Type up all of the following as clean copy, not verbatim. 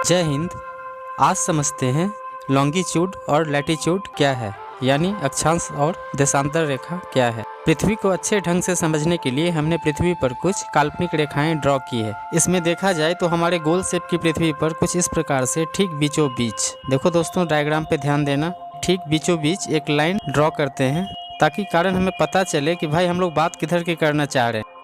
जय हिंद। आज समझते हैं लॉन्गिट्यूड और लैटिट्यूड क्या है, यानी अक्षांश और देशांतर रेखा क्या है। पृथ्वी को अच्छे ढंग से समझने के लिए हमने पृथ्वी पर कुछ काल्पनिक रेखाएं ड्रॉ की है। इसमें देखा जाए तो हमारे गोल शेप की पृथ्वी पर कुछ इस प्रकार से ठीक बीचों बीच, देखो दोस्तों डायग्राम पे ध्यान देना, ठीक बीचों बीच एक लाइन ड्रॉ करते हैं ताकि कारण हमें पता चले कि भाई हम लोग बात किधर की करना चाह रहे हैं।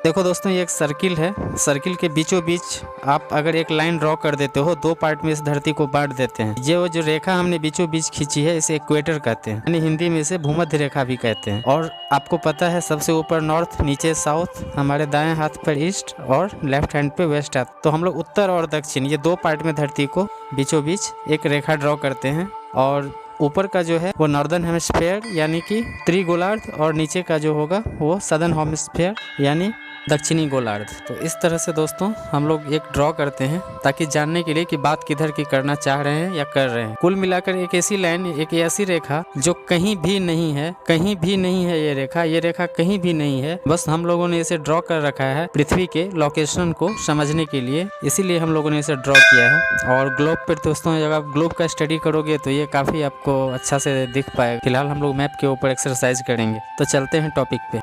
देखो दोस्तों ये एक सर्किल है, सर्किल के बीचों बीच आप अगर एक लाइन ड्रॉ कर देते हो, दो पार्ट में इस धरती को बांट देते हैं। ये वो जो रेखा हमने बीचों बीच खींची है इसे इक्वेटर कहते हैं, यानी हिंदी में इसे भूमध्य रेखा भी कहते हैं। और आपको पता है सबसे ऊपर नॉर्थ, नीचे साउथ, हमारे दाएं हाथ पर ईस्ट और लेफ्ट हैंड पे वेस्ट हाथ। तो हम लोग उत्तर और दक्षिण ये दो पार्ट में धरती को बीचों बीच एक रेखा ड्रॉ करते हैं। और ऊपर का जो है वो नॉर्दर्न हेमिस्फीयर यानी कि त्रिगोलार्ध, और नीचे का जो होगा वो सदर्न हेमिस्फीयर यानी दक्षिणी गोलार्ध। तो इस तरह से दोस्तों हम लोग एक ड्रॉ करते हैं ताकि जानने के लिए कि बात किधर की करना चाह रहे हैं या कर रहे हैं। कुल मिलाकर एक ऐसी लाइन, एक ऐसी रेखा जो कहीं भी नहीं है, कहीं भी नहीं है ये रेखा कहीं भी नहीं है। बस हम लोगों ने इसे ड्रॉ कर रखा है पृथ्वी के लोकेशन को समझने के लिए, इसीलिए हम लोगों ने इसे ड्रॉ किया है। और ग्लोब पर दोस्तों जब आप ग्लोब का स्टडी करोगे तो ये काफी आपको अच्छा से दिख पाएगा। फिलहाल हम लोग मैप के ऊपर एक्सरसाइज करेंगे, तो चलते हैं टॉपिक पे।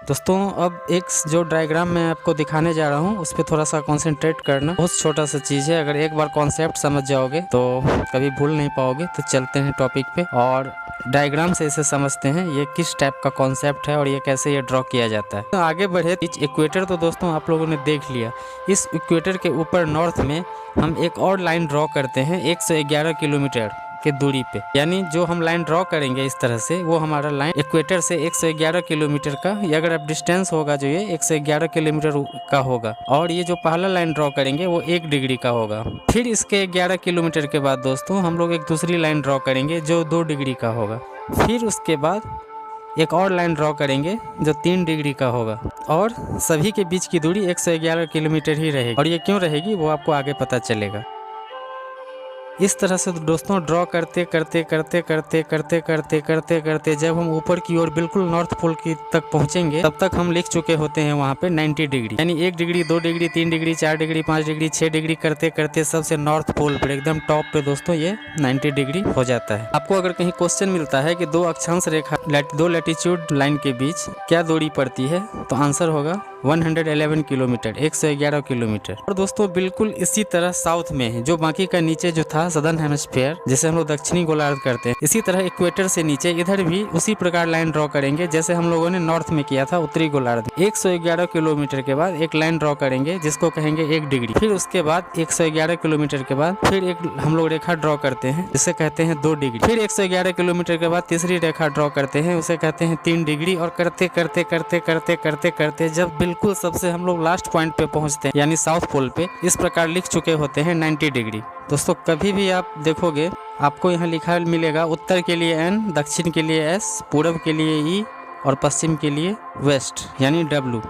दोस्तों अब एक जो डायग्राम मैं आपको दिखाने जा रहा हूँ उस पर थोड़ा सा कंसंट्रेट करना, बहुत छोटा सा चीज़ है। अगर एक बार कॉन्सेप्ट समझ जाओगे तो कभी भूल नहीं पाओगे। तो चलते हैं टॉपिक पे और डायग्राम से इसे समझते हैं ये किस टाइप का कॉन्सेप्ट है और ये कैसे ये ड्रॉ किया जाता है। तो आगे बढ़े, इक्वेटर तो दोस्तों आप लोगों ने देख लिया। इस इक्वेटर के ऊपर नॉर्थ में हम एक और लाइन ड्रॉ करते हैं 111 किलोमीटर के दूरी पे, यानी जो हम लाइन ड्रॉ करेंगे इस तरह से वो हमारा लाइन इक्वेटर से 111 किलोमीटर का, अगर अब डिस्टेंस होगा जो ये 111 किलोमीटर का होगा। और ये जो पहला लाइन ड्रॉ करेंगे वो 1 डिग्री का होगा। फिर इसके 11 किलोमीटर के बाद दोस्तों हम लोग एक दूसरी लाइन ड्रॉ करेंगे जो 2 डिग्री का होगा। फिर उसके बाद एक और लाइन ड्रॉ करेंगे जो 3 डिग्री का होगा। और सभी के बीच की दूरी 111 किलोमीटर ही रहेगी। और ये क्यों रहेगी वो आपको आगे पता चलेगा। इस तरह से दोस्तों ड्रॉ करते करते करते करते करते करते करते करते जब हम ऊपर की ओर बिल्कुल नॉर्थ पोल की तक पहुंचेंगे तब तक हम लिख चुके होते हैं वहां पे 90 डिग्री, यानी 1 degree 2 degree 3 degree 4 degree 5 degree 6 degree करते करते सबसे नॉर्थ पोल पर एकदम टॉप पे दोस्तों ये 90 डिग्री हो जाता है। आपको अगर कहीं क्वेश्चन मिलता है कि दो अक्षांश रेखा, दो लैटिट्यूड लाइन के बीच क्या दूरी पड़ती है, तो आंसर होगा 111 किलोमीटर, 111 किलोमीटर। और दोस्तों बिल्कुल इसी तरह साउथ में है, जो बाकी का नीचे जो था सदर्न हेमिस्फीयर जिसे हम लोग दक्षिणी गोलार्ध करते हैं, इसी तरह इक्वेटर से नीचे इधर भी उसी प्रकार लाइन ड्रॉ करेंगे जैसे हम लोगों ने नॉर्थ में किया था उत्तरी गोलार्ध। 111 किलोमीटर के बाद एक लाइन ड्रॉ करेंगे जिसको कहेंगे 1 डिग्री। फिर उसके बाद 111 किलोमीटर के बाद फिर एक हम लोग रेखा ड्रॉ करते हैं जिसे कहते हैं 2 डिग्री। फिर 111 किलोमीटर के बाद तीसरी रेखा ड्रॉ करते हैं, उसे कहते हैं 3 डिग्री। और करते करते करते करते करते करते जब बिल्कुल सबसे हम लोग लास्ट पॉइंट पे पहुंचते हैं यानी साउथ पोल पे, इस प्रकार लिख चुके होते हैं 90 डिग्री। दोस्तों कभी भी आप देखोगे आपको यहाँ लिखा मिलेगा उत्तर के लिए N, दक्षिण के लिए S, पूर्व के लिए E और पश्चिम के लिए वेस्ट यानी W।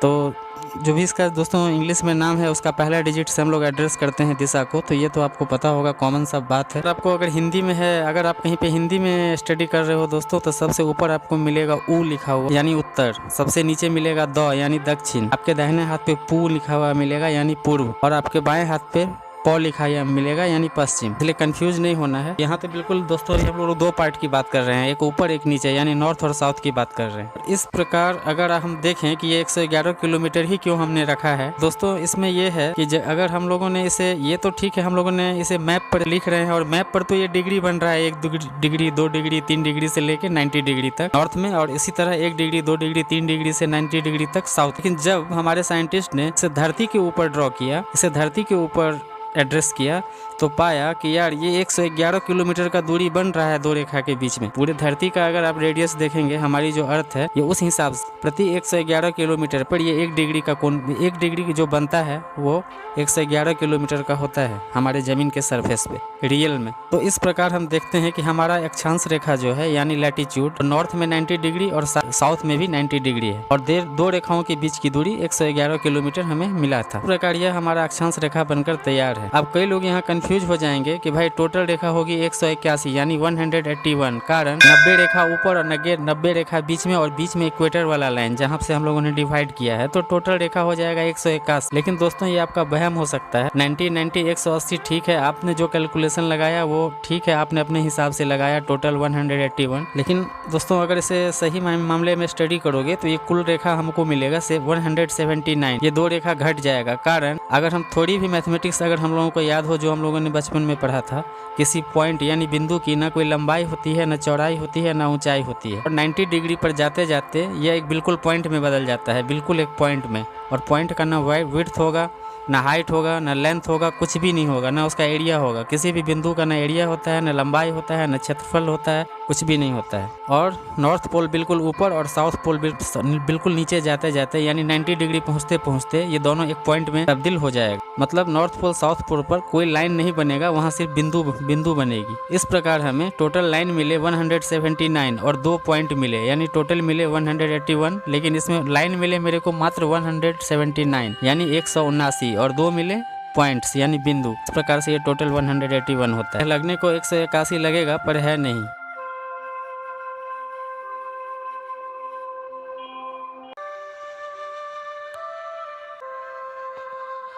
तो जो भी इसका दोस्तों इंग्लिश में नाम है उसका पहला डिजिट से हम लोग एड्रेस करते हैं दिशा को, तो ये तो आपको पता होगा, कॉमन सा बात है। आपको अगर हिंदी में है, अगर आप कहीं पे हिंदी में स्टडी कर रहे हो दोस्तों, तो सबसे ऊपर आपको मिलेगा ऊ लिखा हुआ यानी उत्तर, सबसे नीचे मिलेगा द यानी दक्षिण, आपके दाहिने हाथ पे पू लिखा हुआ मिलेगा यानी पूर्व, और आपके बाएं हाथ पे पौ लिखा मिलेगा यानी पश्चिम। इसलिए कंफ्यूज नहीं होना है। यहाँ तो बिल्कुल दोस्तों हम लोग 2 पार्ट की बात कर रहे हैं, एक ऊपर एक नीचे यानी नॉर्थ और साउथ की बात कर रहे हैं। इस प्रकार अगर हम देखें कि ये 111 किलोमीटर ही क्यों हमने रखा है दोस्तों, इसमें ये है कि अगर हम लोगों ने इसे, ये तो ठीक है हम लोगों ने इसे मैप पर लिख रहे हैं और मैप पर तो ये डिग्री बन रहा है 1 डिग्री 2 डिग्री 3 डिग्री से लेके 90 डिग्री तक नॉर्थ में, और इसी तरह 1 डिग्री 2 डिग्री 3 डिग्री से 90 डिग्री तक साउथ। लेकिन जब हमारे साइंटिस्ट ने इसे धरती के ऊपर ड्रॉ किया, इसे धरती के ऊपर एड्रेस किया, तो पाया कि यार ये 111 किलोमीटर का दूरी बन रहा है 2 रेखा के बीच में। पूरे धरती का अगर आप रेडियस देखेंगे, हमारी जो अर्थ है, ये उस हिसाब से प्रति 111 किलोमीटर पर ये 1 डिग्री का कोण, 1 डिग्री जो बनता है वो 111 किलोमीटर का होता है हमारे जमीन के सरफेस पे रियल में। तो इस प्रकार हम देखते हैं कि हमारा अक्षांश रेखा जो है यानी लैटिट्यूड, नॉर्थ में 90 डिग्री और साउथ में भी 90 डिग्री है, और 2 रेखाओं के बीच की दूरी 111 किलोमीटर हमें मिला था। इस प्रकार यह हमारा अक्षांश रेखा बनकर तैयार है। है। अब कई लोग यहाँ कंफ्यूज हो जाएंगे कि भाई टोटल रेखा होगी 181 यानी 181, कारण 90 रेखा ऊपर और 90 रेखा बीच में और बीच में इक्वेटर वाला लाइन जहाँ से हम लोगों ने डिवाइड किया है, तो टोटल रेखा हो जाएगा 181। लेकिन दोस्तों ये आपका वहम हो सकता है। 90 90 180 ठीक है, आपने जो कैलकुलेशन लगाया वो ठीक है, आपने अपने हिसाब से लगाया टोटल 181। लेकिन दोस्तों अगर इसे सही मामले में स्टडी करोगे तो ये कुल रेखा हमको मिलेगा से 179। ये 2 रेखा घट जाएगा, कारण अगर हम थोड़ी भी मैथमेटिक्स अगर हम लोगों को याद हो जो हम लोगों ने बचपन में पढ़ा था, किसी पॉइंट यानी बिंदु की ना कोई लंबाई होती है, ना चौड़ाई होती है, ना ऊंचाई होती है, और 90 डिग्री पर जाते जाते यह एक बिल्कुल पॉइंट में बदल जाता है, बिल्कुल एक पॉइंट में। और पॉइंट का ना विड्थ होगा, ना हाइट होगा, ना लेंथ होगा, कुछ भी नहीं होगा, ना उसका एरिया होगा। किसी भी बिंदु का ना एरिया होता है, ना लंबाई होता है, ना क्षेत्रफल होता है, कुछ भी नहीं होता है। और नॉर्थ पोल बिल्कुल ऊपर और साउथ पोल बिल्कुल नीचे जाते जाते यानी 90 डिग्री पहुँचते पहुँचते ये दोनों एक पॉइंट में तब्दील हो जाएगा। मतलब नॉर्थ पोल साउथ पोल पर कोई लाइन नहीं बनेगा, वहाँ सिर्फ बिंदु बनेगी। इस प्रकार हमें टोटल लाइन मिले 179 और 2 पॉइंट मिले, यानी टोटल मिले 181, लेकिन इसमें लाइन मिले मेरे को मात्र 179 यानी 179 और 2 मिले पॉइंट्स यानी बिंदु। इस प्रकार से ये टोटल 181 होता है। लगने को 181 लगेगा पर है नहीं।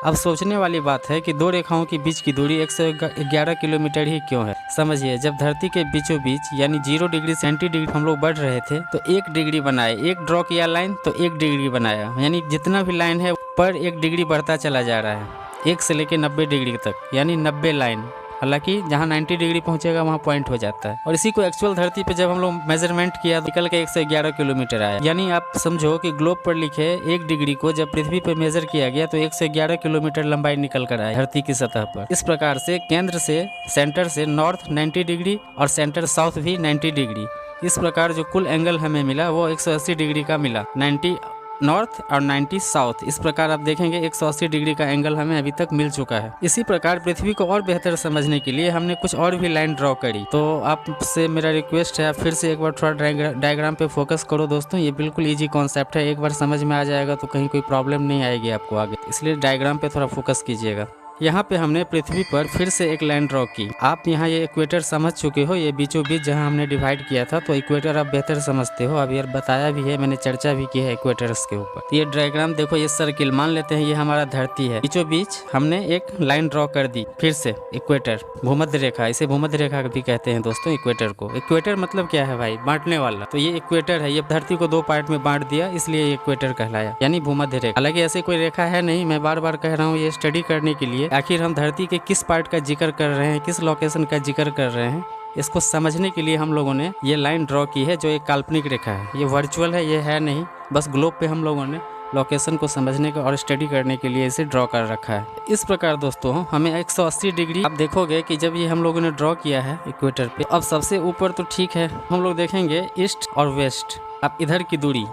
अब सोचने वाली बात है कि 2 रेखाओं के बीच की दूरी 111 किलोमीटर ही क्यों है। समझिए, जब धरती के बीचों बीच यानी 0 डिग्री से 90 डिग्री हम लोग बढ़ रहे थे तो 1 डिग्री बनाए, एक ड्रॉ किया लाइन तो 1 डिग्री बनाया, यानी जितना भी लाइन है पर 1 डिग्री बढ़ता चला जा रहा है, 1 से लेकर 90 डिग्री तक, यानी 90 लाइन। हालांकि जहाँ 90 डिग्री पहुंचेगा वहाँ पॉइंट हो जाता है। और इसी को एक्चुअल धरती पे जब हम लोग मेजरमेंट किया तो निकल के 111 किलोमीटर आया। यानी आप समझो कि ग्लोब पर लिखे 1 डिग्री को जब पृथ्वी पे मेजर किया गया तो 111 किलोमीटर लंबाई निकल कर आया धरती की सतह पर। इस प्रकार से केंद्र से सेंटर से नॉर्थ 90 डिग्री और सेंटर साउथ भी 90 डिग्री। इस प्रकार जो कुल एंगल हमें मिला वो 180 डिग्री का मिला, 90 नॉर्थ और 90 साउथ। इस प्रकार आप देखेंगे 180 डिग्री का एंगल हमें अभी तक मिल चुका है। इसी प्रकार पृथ्वी को और बेहतर समझने के लिए हमने कुछ और भी लाइन ड्रॉ करी। तो आपसे मेरा रिक्वेस्ट है, आप फिर से एक बार थोड़ा डायग्राम पे फोकस करो दोस्तों। ये बिल्कुल इजी कॉन्सेप्ट है, एक बार समझ में आ जाएगा तो कहीं कोई प्रॉब्लम नहीं आएगी आपको आगे, इसलिए डायग्राम पे थोड़ा फोकस कीजिएगा। यहाँ पे हमने पृथ्वी पर फिर से एक लाइन ड्रॉ की। आप यहाँ ये इक्वेटर समझ चुके हो, ये बीचों बीच जहाँ हमने डिवाइड किया था, तो इक्वेटर आप बेहतर समझते हो। अब यार बताया भी है, मैंने चर्चा भी की है इक्वेटर्स के ऊपर। तो ये डायग्राम देखो, ये सर्किल मान लेते हैं ये हमारा धरती है, बीचों बीच हमने एक लाइन ड्रॉ कर दी फिर से इक्वेटर, भूमध्य रेखा। इसे भूमध्य रेखा भी कहते हैं दोस्तों इक्वेटर को। इक्वेटर मतलब क्या है भाई, बांटने वाला। तो ये इक्वेटर है, ये धरती को 2 पार्ट में बांट दिया, इसलिए इक्वेटर कहलाया, यानी भूमध्य रेखा। हालांकि ऐसे कोई रेखा है नहीं, मैं बार बार कह रहा हूँ ये स्टडी करने के लिए, आखिर हम धरती के किस पार्ट का जिक्र कर रहे हैं, किस लोकेशन का जिक्र कर रहे हैं, इसको समझने के लिए हम लोगों ने ये लाइन ड्रॉ की है, जो एक काल्पनिक रेखा है। ये वर्चुअल है, ये है नहीं, बस ग्लोब पे हम लोगों ने लोकेशन को समझने का और स्टडी करने के लिए इसे ड्रॉ कर रखा है। इस प्रकार दोस्तों हमें 180 डिग्री, आप देखोगे कि जब ये हम लोगों ने ड्रॉ किया है इक्वेटर पे, अब सबसे ऊपर तो ठीक है, हम लोग देखेंगे ईस्ट और वेस्ट। अब इधर की दूरी,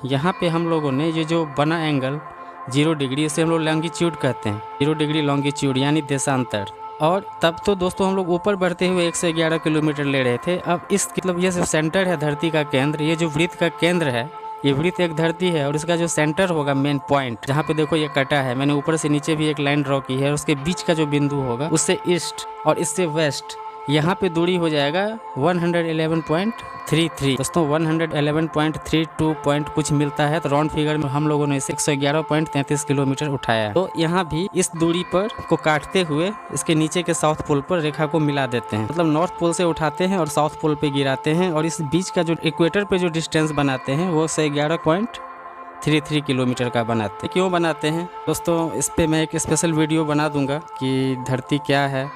यहाँ पे हम लोगों ने ये जो बना एंगल 0 डिग्री, इसे हम लोग लॉन्गिट्यूड कहते हैं, 0 डिग्री लॉन्गिट्यूड यानी देशांतर। और तब तो दोस्तों हम लोग ऊपर बढ़ते हुए 111 किलोमीटर ले रहे थे। अब इस मतलब ये जो सेंटर है धरती का केंद्र, ये जो वृत्त का केंद्र है, ये वृत्त एक धरती है और इसका जो सेंटर होगा, मेन पॉइंट जहाँ पे देखो ये कटा है, मैंने ऊपर से नीचे भी एक लाइन ड्रॉ की है, और उसके बीच का जो बिंदु होगा उससे ईस्ट और इससे वेस्ट, यहाँ पे दूरी हो जाएगा 111.33। दोस्तों 111.32 पॉइंट कुछ मिलता है, तो राउंड फिगर में हम लोगों ने इसे 111.33 किलोमीटर उठाया। तो यहाँ भी इस दूरी पर को काटते हुए इसके नीचे के साउथ पोल पर रेखा को मिला देते हैं। मतलब नॉर्थ पोल से उठाते हैं और साउथ पोल पे गिराते हैं, और इस बीच का जो इक्वेटर पे जो डिस्टेंस बनाते हैं वो 111.33 किलोमीटर का बनाते हैं। क्यों बनाते हैं दोस्तों, इस पे मैं एक स्पेशल वीडियो बना दूंगा कि धरती क्या है,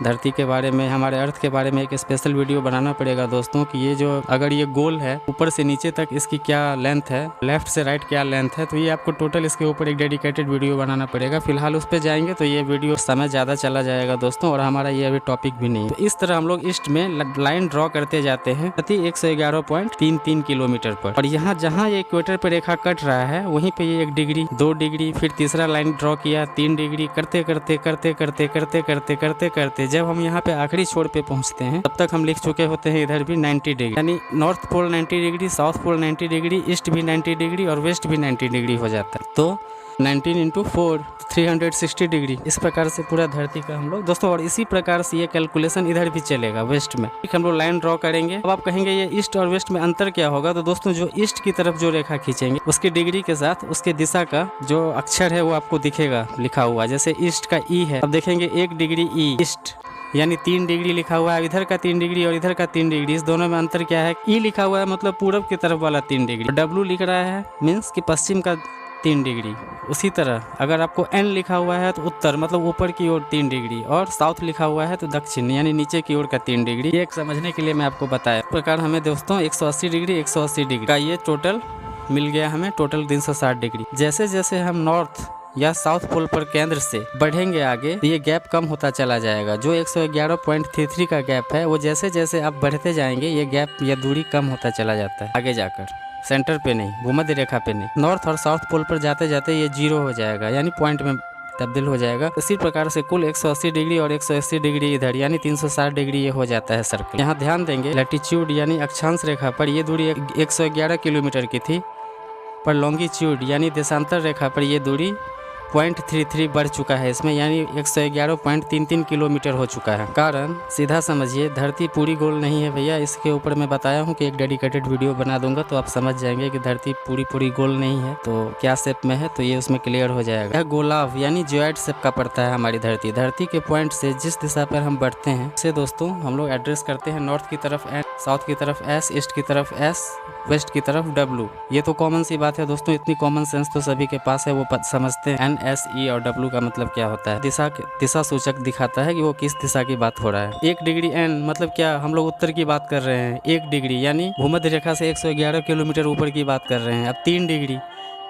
धरती के बारे में, हमारे अर्थ के बारे में एक स्पेशल वीडियो बनाना पड़ेगा दोस्तों, कि ये जो अगर ये गोल है ऊपर से नीचे तक इसकी क्या लेंथ है, लेफ्ट से राइट क्या लेंथ है, तो ये आपको टोटल इसके ऊपर एक डेडिकेटेड वीडियो बनाना पड़ेगा। फिलहाल उस पर जाएंगे तो ये वीडियो समय ज़्यादा चला जाएगा दोस्तों, और हमारा ये अभी टॉपिक भी नहीं है। तो इस तरह हम लोग ईस्ट में लाइन ड्रॉ करते जाते हैं प्रति 111.33 किलोमीटर पर, और यहाँ जहाँ ये इक्वेटर पर रेखा कट रहा है वहीं पे ये 1 डिग्री, 2 डिग्री, फिर तीसरा लाइन ड्रॉ किया 3 डिग्री, करते करते करते करते करते करते करते करते जब हम यहाँ पे आखिरी छोर पे पहुँचते हैं, तब तक हम लिख चुके होते हैं इधर भी 90 डिग्री, यानी north pole 90 degree, south pole 90 degree, east भी 90 डिग्री और वेस्ट भी 90 डिग्री हो जाता है। तो 19 इंटू 4 360 डिग्री। इस प्रकार से पूरा धरती का हम लोग दोस्तों, और इसी प्रकार से ये कैलकुलेशन इधर भी चलेगा वेस्ट में। हम लोग लाइन ड्रॉ करेंगे। अब आप कहेंगे ये ईस्ट और वेस्ट में अंतर क्या होगा, तो दोस्तों जो ईस्ट की तरफ जो रेखा खींचेंगे उसकी डिग्री के साथ उसके दिशा का जो अक्षर है वो आपको दिखेगा लिखा हुआ। जैसे ईस्ट का ई है, अब देखेंगे 1 डिग्री ई ईस्ट, यानी 3 डिग्री लिखा हुआ है। इधर का 3 डिग्री और इधर का 3 डिग्री, इस दोनों में अंतर क्या है, ई लिखा हुआ है मतलब पूरब की तरफ वाला 3 डिग्री, डब्लू लिख रहा है मीन्स कि पश्चिम का 3 डिग्री। उसी तरह अगर आपको एन लिखा हुआ है तो उत्तर मतलब ऊपर की ओर 3 डिग्री, और साउथ लिखा हुआ है तो दक्षिण यानी नीचे की ओर का 3 डिग्री। ये एक समझने के लिए मैं आपको बताया। इस प्रकार हमें दोस्तों 180 डिग्री 180 डिग्री का ये टोटल मिल गया, हमें टोटल 360 डिग्री। जैसे जैसे हम नॉर्थ या साउथ पोल पर केंद्र से बढ़ेंगे आगे तो ये गैप कम होता चला जाएगा। जो 111.33 का गैप है वो जैसे जैसे आप बढ़ते जाएंगे ये गैप या दूरी कम होता चला जाता है आगे जाकर, सेंटर पे नहीं, भूमध्य रेखा पे नहीं। नॉर्थ और साउथ पोल पर जाते जाते ये 0 हो जाएगा यानी पॉइंट में तब्दील हो जाएगा। इसी प्रकार से कुल 180 डिग्री और 180 डिग्री इधर यानी 360 डिग्री ये हो जाता है सर्कल। यहाँ ध्यान देंगे लैटिट्यूड यानी अक्षांश रेखा पर ये दूरी 111 किलोमीटर की थी, पर लॉन्गिट्यूड यानी देशांतर रेखा पर ये दूरी 0.33 बढ़ चुका है इसमें, यानी 111.33 किलोमीटर हो चुका है। कारण सीधा समझिए, धरती पूरी गोल नहीं है भैया। इसके ऊपर मैं बताया हूँ कि एक डेडिकेटेड वीडियो बना दूंगा तो आप समझ जाएंगे कि धरती पूरी गोल नहीं है तो क्या शेप में है, तो ये उसमें क्लियर हो जाएगा। यह गोलाव यानी ज्वाइड शेप का पड़ता है हमारी धरती। धरती के पॉइंट से जिस दिशा पर हम बढ़ते हैं उसे दोस्तों हम लोग एड्रेस करते हैं नॉर्थ की तरफ एन, साउथ की तरफ एस, ईस्ट की तरफ एस, वेस्ट की तरफ डब्लू। ये तो कॉमन सी बात है दोस्तों, इतनी कॉमन सेंस तो सभी के पास है, वो समझते हैं एन एस ई और डब्लू का मतलब क्या होता है। दिशा सूचक दिखाता है कि वो किस दिशा की बात हो रहा है। 1 डिग्री एन मतलब क्या, हम लोग उत्तर की बात कर रहे हैं। 1 डिग्री यानी भूमध्य रेखा से 111 किलोमीटर ऊपर की बात कर रहे हैं। अब 3 डिग्री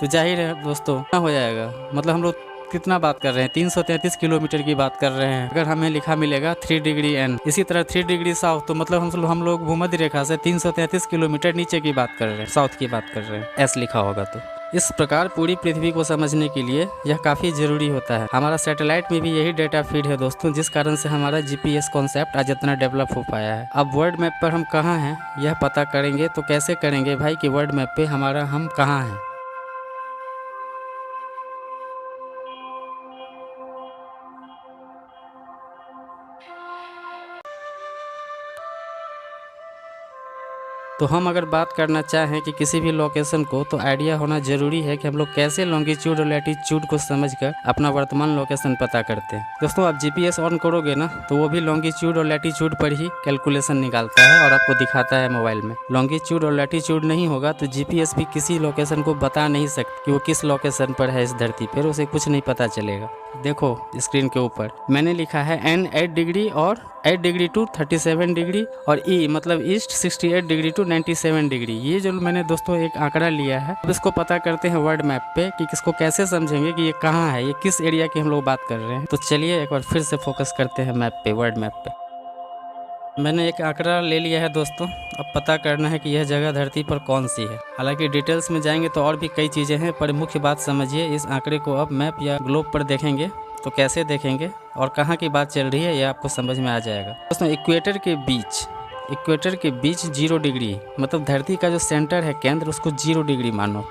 तो जाहिर है दोस्तों क्या हो जाएगा, मतलब हम लोग कितना बात कर रहे हैं, 333 किलोमीटर की बात कर रहे हैं। अगर हमें लिखा मिलेगा 3 डिग्री एन, इसी तरह 3 डिग्री साउथ तो मतलब हम लोग भूमध्य रेखा से 333 किलोमीटर नीचे की बात कर रहे हैं, साउथ की बात कर रहे हैं, एस लिखा होगा तो। इस प्रकार पूरी पृथ्वी को समझने के लिए यह काफ़ी ज़रूरी होता है। हमारा सैटेलाइट में भी यही डेटा फीड है दोस्तों, जिस कारण से हमारा जीपीएस कॉन्सेप्ट आज इतना डेवलप हो पाया है। अब वर्ल्ड मैप पर हम कहाँ हैं यह पता करेंगे तो कैसे करेंगे भाई कि वर्ल्ड मैप पे हमारा हम कहाँ हैं। तो हम अगर बात करना चाहें कि किसी भी लोकेशन को, तो आइडिया होना जरूरी है कि हम लोग कैसे लॉन्गिट्यूड और लैटिट्यूड को समझकर अपना वर्तमान लोकेशन पता करते हैं। दोस्तों आप जीपीएस ऑन करोगे ना तो वो भी लॉन्गिट्यूड और लैटिट्यूड पर ही कैलकुलेशन निकालता है और आपको दिखाता है मोबाइल में। लॉन्गिट्यूड और लैटिट्यूड नहीं होगा तो जीपीएस भी किसी लोकेशन को बता नहीं सकती कि वो किस लोकेशन पर है इस धरती पर, उसे कुछ नहीं पता चलेगा। देखो स्क्रीन के ऊपर मैंने लिखा है एन 8 डिग्री और 8 डिग्री टू 37 डिग्री और ई मतलब ईस्ट 68 डिग्री टू 97 डिग्री। ये जो मैंने दोस्तों एक आंकड़ा लिया है, अब इसको पता करते हैं वर्ल्ड मैप पे कि किसको कैसे समझेंगे कि ये कहाँ है, ये किस एरिया की हम लोग बात कर रहे हैं। तो चलिए एक बार फिर से फोकस करते हैं मैप पे, वर्ल्ड मैप पे। मैंने एक आंकड़ा ले लिया है दोस्तों, अब पता करना है कि यह जगह धरती पर कौन सी है। हालांकि डिटेल्स में जाएंगे तो और भी कई चीज़ें हैं, पर मुख्य बात समझिए, इस आंकड़े को अब मैप या ग्लोब पर देखेंगे तो कैसे देखेंगे और कहाँ की बात चल रही है ये आपको समझ में आ जाएगा। दोस्तों इक्वेटर के बीच 0 डिग्री मतलब धरती का जो सेंटर है केंद्र, उसको 0 डिग्री मानो।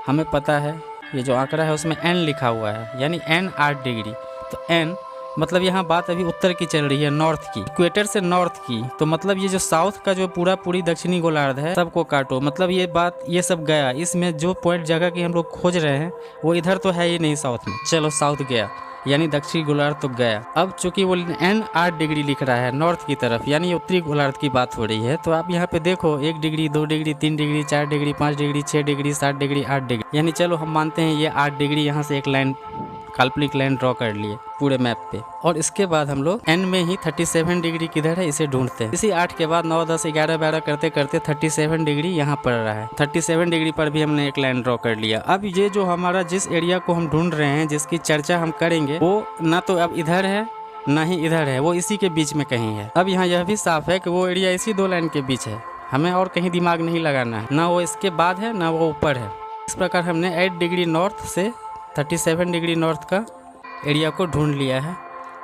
हमें पता है ये जो आंकड़ा है उसमें एन लिखा हुआ है, यानी एन 8 डिग्री। तो एन मतलब यहाँ बात अभी उत्तर की चल रही है, नॉर्थ की, इक्वेटर से नॉर्थ की। तो मतलब ये जो साउथ का जो पूरी दक्षिणी गोलार्ध है सबको काटो, मतलब ये बात ये सब गया। इसमें जो पॉइंट जगह की हम लोग खोज रहे हैं वो इधर तो है ही नहीं साउथ में, चलो साउथ गया यानी दक्षिणी गोलार्ध तो गया। अब चूंकि वो एन 8 डिग्री लिख रहा है नॉर्थ की तरफ, यानी उत्तरी गोलार्ध की बात हो रही है, तो आप यहाँ पे देखो 1 degree 2 degree 3 degree 4 degree 5 degree 6 degree 7 degree 8 degree, यानी चलो हम मानते हैं ये 8 डिग्री। यहाँ से एक लाइन काल्पनिक लाइन ड्रॉ कर लिए पूरे मैप पे, और इसके बाद हम लोग एन में ही 37 डिग्री किधर है इसे ढूंढते हैं। इसी 8 के बाद 9 10 11 12 करते करते 37 डिग्री यहाँ पड़ रहा है। 37 डिग्री पर भी हमने एक लाइन ड्रॉ कर लिया। अब ये जो हमारा जिस एरिया को हम ढूंढ रहे हैं, जिसकी चर्चा हम करेंगे, वो ना तो अब इधर है ना ही इधर है, वो इसी के बीच में कहीं है। अब यहाँ यह भी साफ है कि वो एरिया इसी 2 लाइन के बीच है, हमें और कहीं दिमाग नहीं लगाना है, ना वो इसके बाद है ना वो ऊपर है। इस प्रकार हमने 8 डिग्री नॉर्थ से 37 डिग्री नॉर्थ का एरिया को ढूंढ लिया है।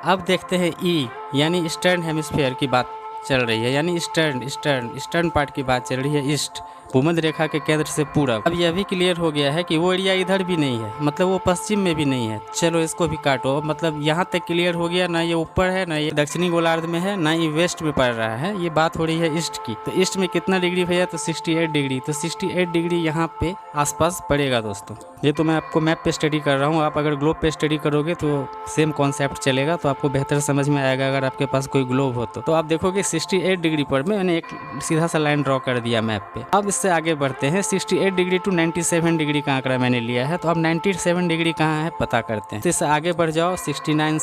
अब देखते हैं ई यानी ईस्टर्न हेमिस्फीयर की बात चल रही है, यानी ईस्टर्न पार्ट की बात चल रही है, ईस्ट भूमध्य रेखा के केंद्र से पूरब। अब यह भी क्लियर हो गया है कि वो एरिया इधर भी नहीं है, मतलब वो पश्चिम में भी नहीं है। चलो इसको भी काटो, मतलब यहाँ तक क्लियर हो गया, ना ये ऊपर है, ना ये दक्षिणी गोलार्ध में है, ना ये वेस्ट में पड़ रहा है। ये बात हो रही है ईस्ट की। तो ईस्ट में कितना डिग्री भैया? तो 68 डिग्री। तो 68 डिग्री यहाँ पे आसपास पड़ेगा दोस्तों। ये तो मैं आपको मैप पे स्टडी कर रहा हूँ, आप अगर ग्लोब पे स्टडी करोगे तो सेम कॉन्सेप्ट चलेगा, तो आपको बेहतर समझ में आएगा अगर आपके पास कोई ग्लोब हो तो आप देखोगे 68 डिग्री पर मैंने एक सीधा सा लाइन ड्रॉ कर दिया मैप पे। अब इससे आगे बढ़ते हैं, 68 डिग्री टू 97 डिग्री का आंकड़ा मैंने लिया है, तो अब 97 डिग्री कहाँ है पता करते हैं। तो इससे आगे बढ़ जाओ, 69,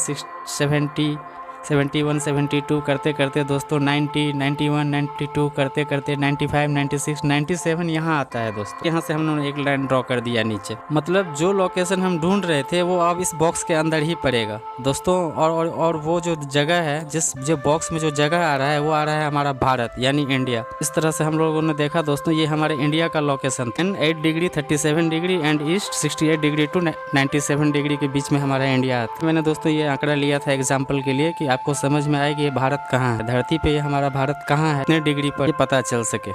70, 71, 72 करते करते दोस्तों 90, 91, 92 करते करते 95, 96, 97 यहाँ आता है दोस्तों। यहाँ से हम लोगों एक लाइन ड्रॉ कर दिया नीचे, मतलब जो लोकेशन हम ढूंढ रहे थे वो अब इस बॉक्स के अंदर ही पड़ेगा दोस्तों। और वो जो जगह है, जो बॉक्स में जो जगह आ रहा है वो आ रहा है हमारा भारत यानी इंडिया। इस तरह से हम लोगों ने देखा दोस्तों, ये हमारे इंडिया का location 8 degree 37 degree and east 68 degree to 97 degree के बीच में हमारा इंडिया आता है। मैंने दोस्तों ये आंकड़ा लिया था एग्जाम्पल के लिए कि आपको समझ में आए कि ये भारत कहाँ है, धरती पे ये हमारा भारत कहाँ है, कितने डिग्री पर ये पता चल सके।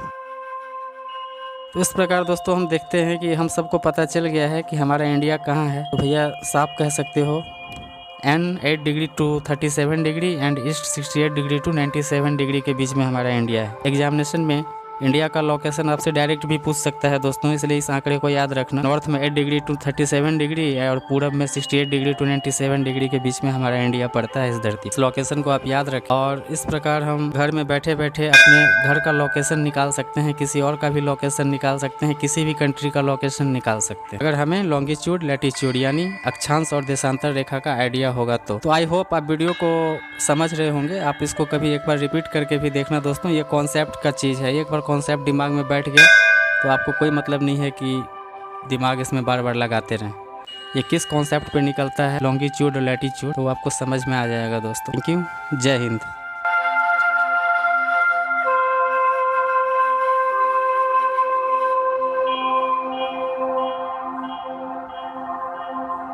तो इस प्रकार दोस्तों हम देखते हैं कि हम सबको पता चल गया है कि हमारा इंडिया कहाँ है। तो भैया साफ कह सकते हो N 8 degree to 37 degree and east 68 degree to 97 degree के बीच में हमारा इंडिया है। एग्जामिनेशन में इंडिया का लोकेशन आपसे डायरेक्ट भी पूछ सकता है दोस्तों, इसलिए इस आंकड़े को याद रखना। नॉर्थ में 8 डिग्री टू 37 डिग्री और पूरब में 68 डिग्री टू 97 डिग्री के बीच में हमारा इंडिया पड़ता है इस धरती। इस लोकेशन को आप याद रखें और इस प्रकार हम घर में बैठे बैठे अपने घर का लोकेशन निकाल सकते हैं, किसी और का भी लोकेशन निकाल सकते हैं, किसी भी कंट्री का लोकेशन निकाल सकते हैं अगर हमें लॉन्गिट्यूड लैटिट्यूड यानी अक्षांश और देशांतर रेखा का आइडिया होगा तो। आई होप आप वीडियो को समझ रहे होंगे। आप इसको कभी एक बार रिपीट करके भी देखना दोस्तों, ये कॉन्सेप्ट का चीज़ है। एक बार कॉन्सेप्ट दिमाग में बैठ गया तो आपको कोई मतलब नहीं है कि दिमाग इसमें बार बार लगाते रहें। ये किस कॉन्सेप्ट पे निकलता है लॉन्गिट्यूड और लैटिट्यूड, तो आपको समझ में आ जाएगा दोस्तों। थैंक यू, जय हिंद।